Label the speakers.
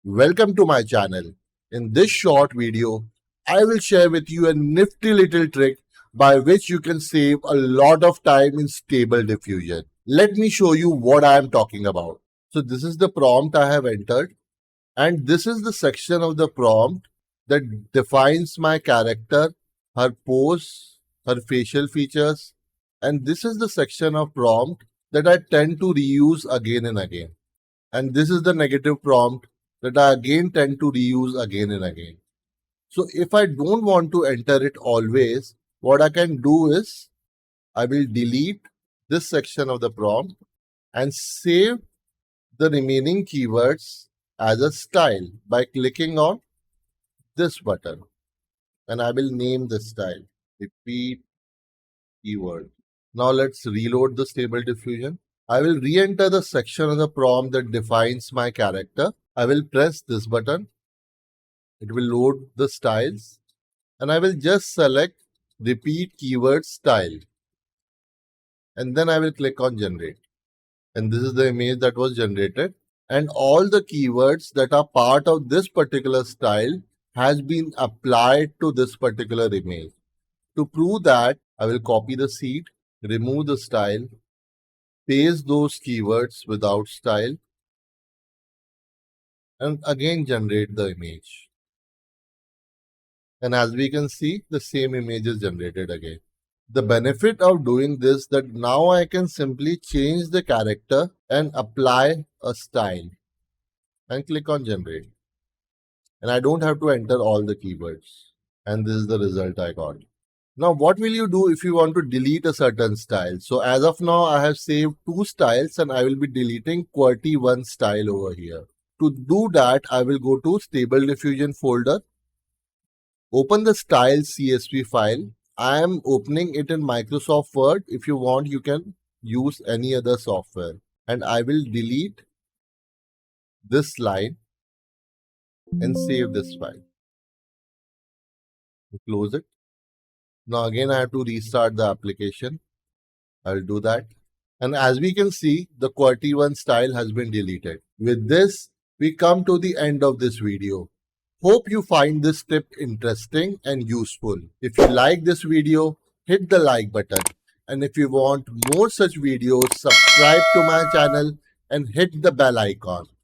Speaker 1: Welcome to my channel. In this short video, I will share with you a nifty little trick by which you can save a lot of time in stable diffusion. Let me show you what I am talking about. So this is the prompt I have entered, and this is the section of the prompt that defines my character, her pose, her facial features, and this is the section of prompt that I tend to reuse again and again. And this is the negative prompt that I again tend to reuse again and again. So if I don't want to enter it always, what I can do is I will delete this section of the prompt and save the remaining keywords as a style by clicking on this button. And I will name this style repeat keyword. Now let's reload the stable diffusion. I will re-enter the section of the prompt that defines my character. I will press this button. It will load the styles and I will just select repeat keyword style. And then I will click on generate. And this is the image that was generated. And all the keywords that are part of this particular style has been applied to this particular image. To prove that, I will copy the seed, remove the style, paste those keywords without style, and again generate the image. And as we can see, the same image is generated again. The benefit of doing this that now I can simply change the character and apply a style and click on generate. And I don't have to enter all the keywords. And this is the result I got. Now, what will you do if you want to delete a certain style? So as of now, I have saved 2 styles and I will be deleting QWERTY1 style over here. To do that, I will go to Stable Diffusion folder, open the style CSV file. I am opening it in Microsoft Word. If you want, you can use any other software. And I will delete this line and save this file. Close it. Now again, I have to restart the application. I'll do that. And as we can see, the QWERTY1 style has been deleted. With this, we come to the end of this video. Hope you find this tip interesting and useful. If you like this video, hit the like button. And if you want more such videos, subscribe to my channel and hit the bell icon.